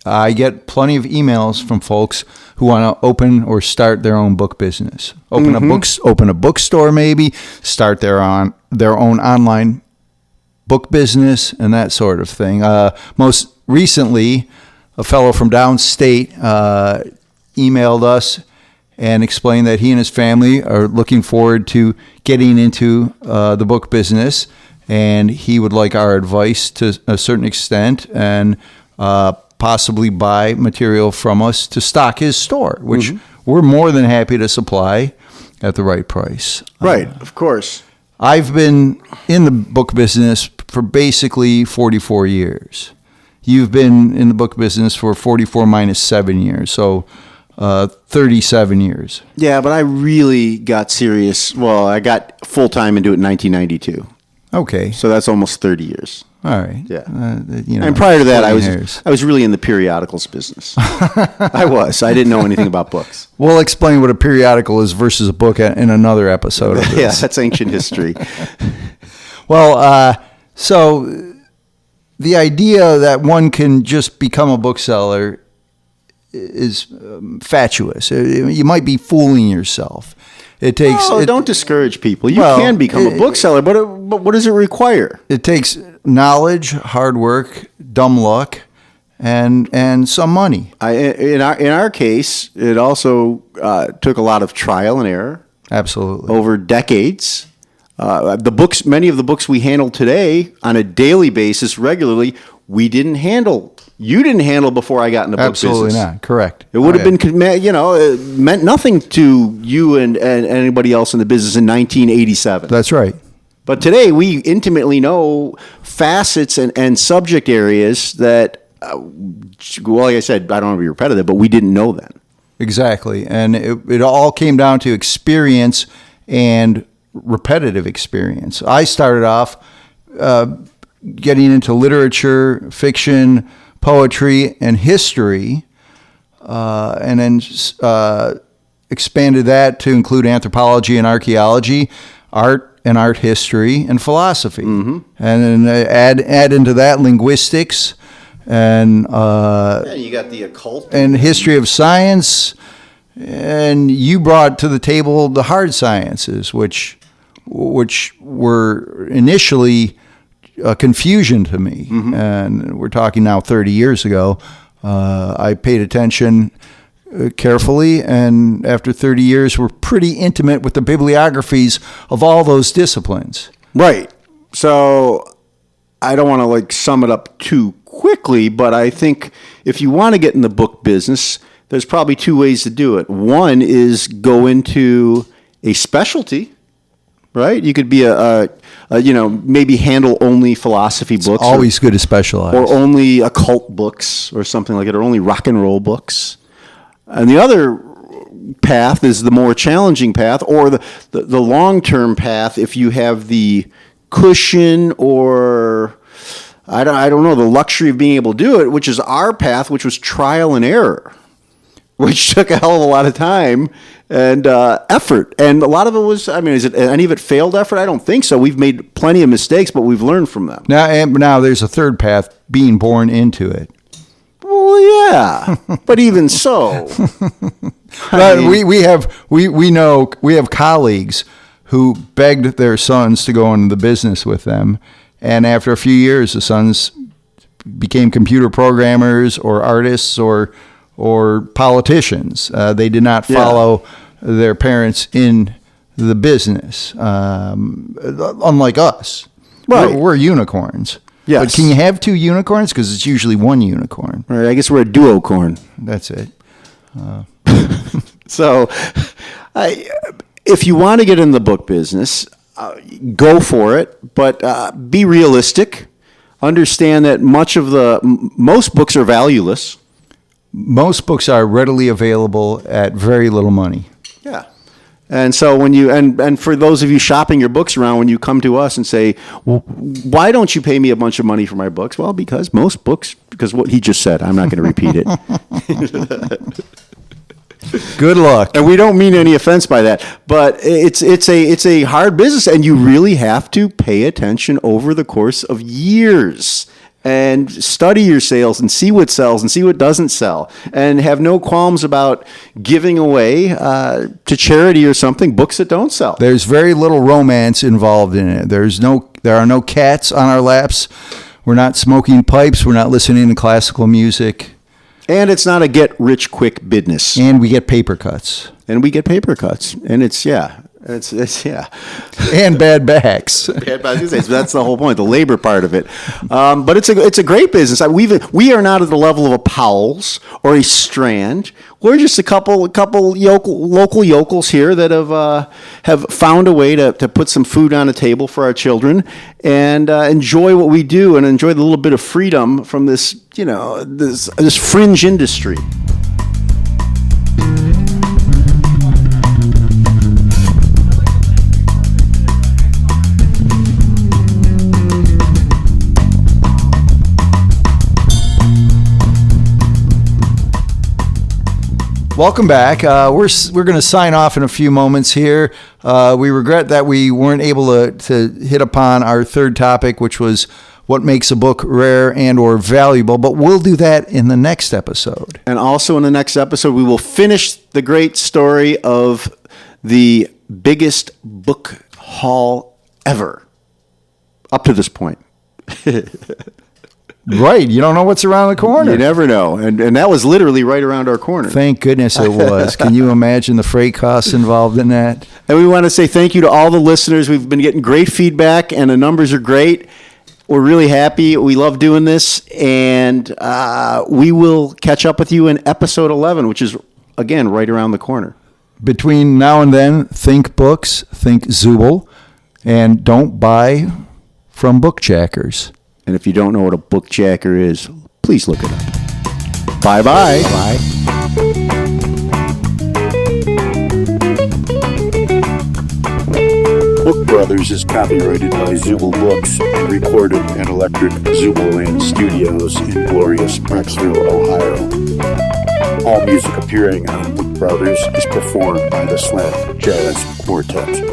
I get plenty of emails from folks who want to open or start their own book business. Open a bookstore, maybe start their own online book business and that sort of thing. Most recently, a fellow from downstate emailed us and explained that he and his family are looking forward to getting into the book business, and he would like our advice to a certain extent, and possibly buy material from us to stock his store, which we're more than happy to supply at the right price. Right, of course. I've been in the book business for basically 44 years. You've been in the book business for 44 minus 7 years, so 37 years. Yeah, but I really got serious. Well, I got full-time into it in 1992. Okay. So that's almost 30 years. All right. Yeah. And prior to that, I was really in the periodicals business. I didn't know anything about books. We'll explain what a periodical is versus a book in another episode of this. Yeah, that's ancient history. Well, so the idea that one can just become a bookseller is fatuous. You might be fooling yourself. It takes. Don't discourage people. You can become a bookseller, but what does it require? It takes knowledge, hard work, dumb luck, and some money. In our case, it also took a lot of trial and error. Absolutely. Over decades. Many of the books we handle today on a daily basis regularly, we didn't handle. You didn't handle before I got in the book business. Absolutely not. Correct. It would have been, it meant nothing to you and anybody else in the business in 1987. That's right. But today we intimately know facets and subject areas that, like I said, I don't want to be repetitive, but we didn't know then. Exactly. And it all came down to experience and repetitive experience. I started off getting into literature, fiction, poetry, and history, and then expanded that to include anthropology and archaeology, art and art history, and philosophy. And then add into that linguistics and you got the occult and history of science. And you brought to the table the hard sciences, which were initially a confusion to me. And we're talking now 30 years ago. I paid attention carefully, and after 30 years, we're pretty intimate with the bibliographies of all those disciplines. Right. So I don't want to sum it up too quickly, but I think if you want to get in the book business, there's probably two ways to do it. One is go into a specialty. Right, you could be maybe handle only philosophy books. It's always good to specialize, or only occult books, or something like it, or only rock and roll books. And the other path is the more challenging path, or the long term path. If you have the cushion, or I don't know, the luxury of being able to do it, which is our path, which was trial and error, which took a hell of a lot of time and effort. And a lot of it was, is it any of it failed effort? I don't think so. We've made plenty of mistakes, but we've learned from them. Now there's a third path, being born into it. Well, yeah, but even so. We have colleagues who begged their sons to go into the business with them. And after a few years, the sons became computer programmers or artists or politicians. They did not follow their parents in the business, unlike us. Right. We're unicorns. Yes. But can you have two unicorns? Because it's usually one unicorn. Right, I guess we're a duocorn. That's it. So if you want to get in the book business, go for it, but be realistic. Understand that most books are valueless. Most books are readily available at very little money. Yeah. And so when you, and for those of you shopping your books around, when you come to us and say, well, why don't you pay me a bunch of money for my books? Well, because what he just said, I'm not going to repeat it. Good luck. And we don't mean any offense by that, but it's a hard business, and you really have to pay attention over the course of years. and study your sales and see what sells and see what doesn't sell, and have no qualms about giving away to charity or something books that don't sell. There's very little romance involved in it. There are no cats on our laps. We're not smoking pipes. We're not listening to classical music. And it's not a get-rich-quick business. And we get paper cuts. And we get paper cuts. And it's And bad backs. That's the whole point, the labor part of it. But it's a great business. We are not at the level of a Powell's or a Strand. We're just a couple local yokels here that have found a way to put some food on the table for our children and enjoy what we do and enjoy the little bit of freedom from this fringe industry. Welcome back. We're going to sign off in a few moments here. We regret that we weren't able to hit upon our third topic, which was what makes a book rare and or valuable, but we'll do that in the next episode. And also in the next episode, we will finish the great story of the biggest book haul ever up to this point. Right. You don't know what's around the corner. You never know. And that was literally right around our corner. Thank goodness it was. Can you imagine the freight costs involved in that? And we want to say thank you to all the listeners. We've been getting great feedback, and the numbers are great. We're really happy. We love doing this. And we will catch up with you in episode 11, which is, again, right around the corner. Between now and then, think books, think Zubal, and don't buy from bookjackers. And if you don't know what a bookjacker is, please look it up. Bye-bye. Bye. Book Brothers is copyrighted by Zubal Books and recorded at Electric Zubal Land Studios in glorious Brecksville, Ohio. All music appearing on Book Brothers is performed by the Slant Jazz Quartet.